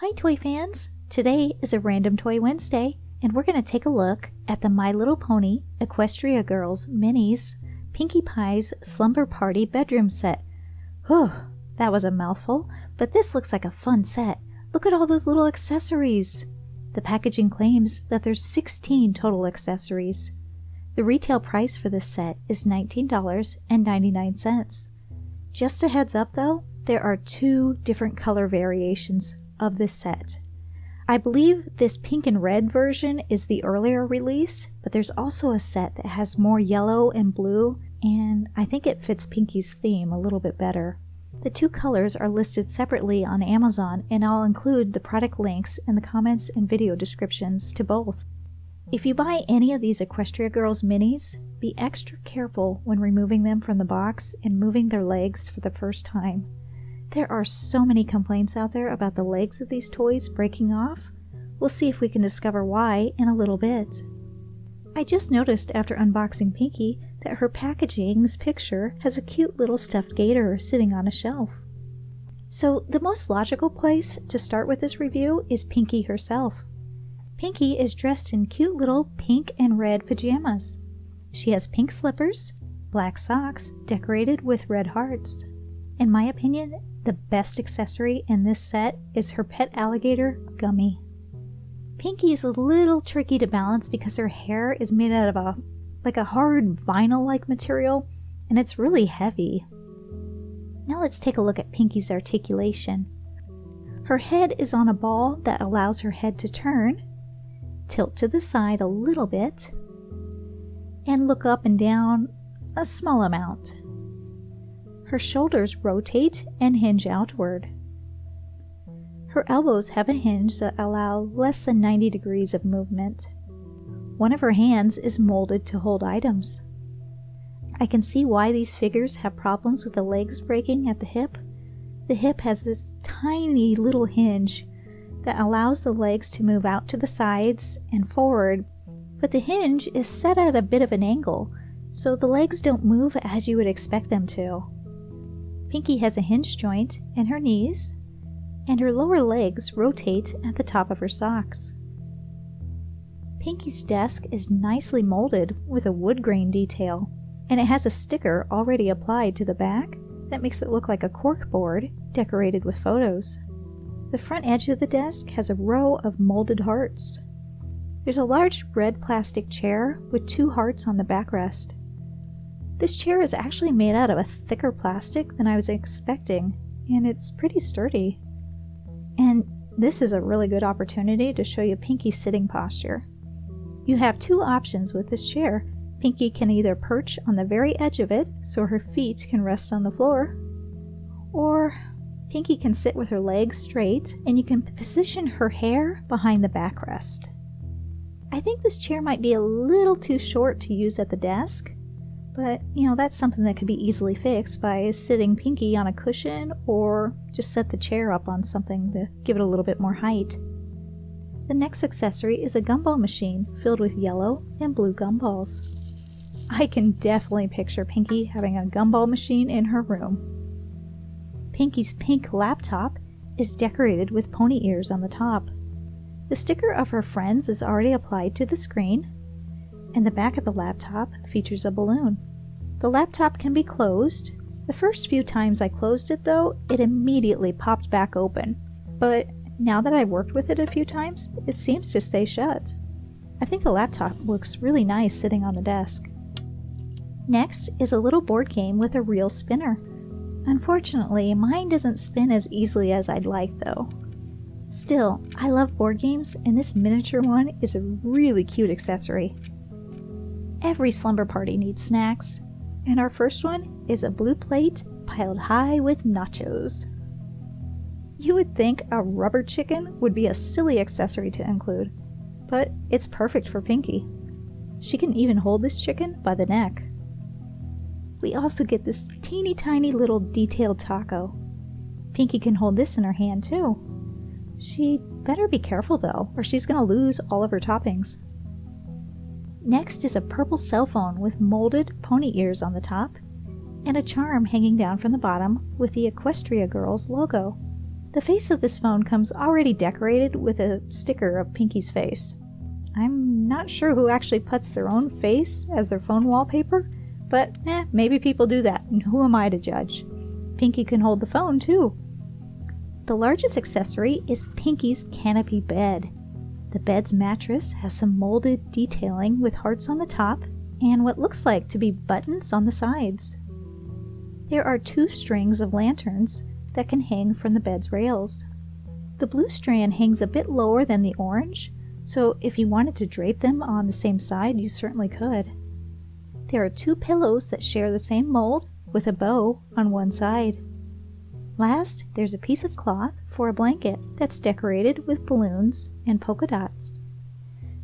Hi toy fans! Today is a Random Toy Wednesday and we're going to take a look at the My Little Pony Equestria Girls Minis Pinkie Pie's Slumber Party Bedroom Set. Whew, that was a mouthful, but this looks like a fun set. Look at all those little accessories! The packaging claims that there's 16 total accessories. The retail price for this set is $19.99. Just a heads up though, there are two different color variations of this set. I believe this pink and red version is the earlier release, but there's also a set that has more yellow and blue, and I think it fits Pinkie's theme a little bit better. The two colors are listed separately on Amazon, and I'll include the product links in the comments and video descriptions to both. If you buy any of these Equestria Girls minis, be extra careful when removing them from the box and moving their legs for the first time. There are so many complaints out there about the legs of these toys breaking off. We'll see if we can discover why in a little bit. I just noticed after unboxing Pinkie that her packaging's picture has a cute little stuffed gator sitting on a shelf. So the most logical place to start with this review is Pinkie herself. Pinkie is dressed in cute little pink and red pajamas. She has pink slippers, black socks decorated with red hearts. In my opinion, the best accessory in this set is her pet alligator, Gummy. Pinkie is a little tricky to balance because her hair is made out of a hard vinyl-like material, and it's really heavy. Now let's take a look at Pinkie's articulation. Her head is on a ball that allows her head to turn, tilt to the side a little bit, and look up and down a small amount. Her shoulders rotate and hinge outward. Her elbows have a hinge that allow less than 90 degrees of movement. One of her hands is molded to hold items. I can see why these figures have problems with the legs breaking at the hip. The hip has this tiny little hinge that allows the legs to move out to the sides and forward, but the hinge is set at a bit of an angle, so the legs don't move as you would expect them to. Pinkie has a hinge joint in her knees, and her lower legs rotate at the top of her socks. Pinkie's desk is nicely molded with a wood grain detail, and it has a sticker already applied to the back that makes it look like a cork board decorated with photos. The front edge of the desk has a row of molded hearts. There's a large red plastic chair with two hearts on the backrest. This chair is actually made out of a thicker plastic than I was expecting, and it's pretty sturdy. And this is a really good opportunity to show you Pinkie's sitting posture. You have two options with this chair. Pinkie can either perch on the very edge of it so her feet can rest on the floor, or Pinkie can sit with her legs straight and you can position her hair behind the backrest. I think this chair might be a little too short to use at the desk, but that's something that could be easily fixed by sitting Pinkie on a cushion or just set the chair up on something to give it a little bit more height. The next accessory is a gumball machine filled with yellow and blue gumballs. I can definitely picture Pinkie having a gumball machine in her room. Pinkie's pink laptop is decorated with pony ears on the top. The sticker of her friends is already applied to the screen, and the back of the laptop features a balloon. The laptop can be closed. The first few times I closed it though, it immediately popped back open. But now that I've worked with it a few times, it seems to stay shut. I think the laptop looks really nice sitting on the desk. Next is a little board game with a real spinner. Unfortunately, mine doesn't spin as easily as I'd like though. Still, I love board games, and this miniature one is a really cute accessory. Every slumber party needs snacks, and our first one is a blue plate piled high with nachos. You would think a rubber chicken would be a silly accessory to include, but it's perfect for Pinkie. She can even hold this chicken by the neck. We also get this teeny tiny little detailed taco. Pinkie can hold this in her hand too. She better be careful though, or she's gonna lose all of her toppings. Next is a purple cell phone with molded pony ears on the top, and a charm hanging down from the bottom with the Equestria Girls logo. The face of this phone comes already decorated with a sticker of Pinkie's face. I'm not sure who actually puts their own face as their phone wallpaper, but maybe people do that, and who am I to judge? Pinkie can hold the phone too. The largest accessory is Pinkie's canopy bed. The bed's mattress has some molded detailing with hearts on the top and what looks like to be buttons on the sides. There are 2 strings of lanterns that can hang from the bed's rails. The blue strand hangs a bit lower than the orange, so if you wanted to drape them on the same side, you certainly could. There are 2 pillows that share the same mold with a bow on one side. Last, there's a piece of cloth for a blanket that's decorated with balloons and polka dots.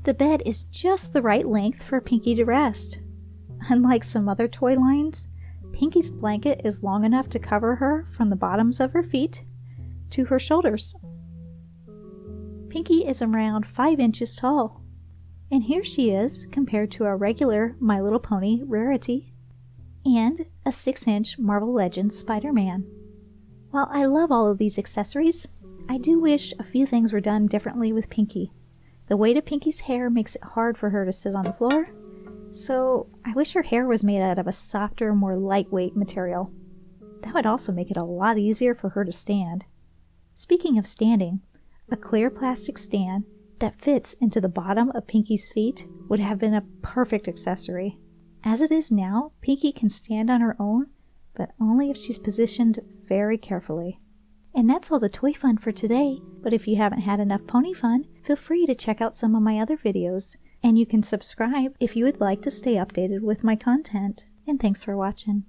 The bed is just the right length for Pinkie to rest. Unlike some other toy lines, Pinkie's blanket is long enough to cover her from the bottoms of her feet to her shoulders. Pinkie is around 5 inches tall, and here she is compared to a regular My Little Pony rarity and a 6-inch Marvel Legends Spider-Man. While I love all of these accessories, I do wish a few things were done differently with Pinkie. The weight of Pinkie's hair makes it hard for her to sit on the floor, so I wish her hair was made out of a softer, more lightweight material. That would also make it a lot easier for her to stand. Speaking of standing, a clear plastic stand that fits into the bottom of Pinkie's feet would have been a perfect accessory. As it is now, Pinkie can stand on her own, but only if she's positioned very carefully. And that's all the toy fun for today, but if you haven't had enough pony fun, feel free to check out some of my other videos, and you can subscribe if you would like to stay updated with my content. And thanks for watching.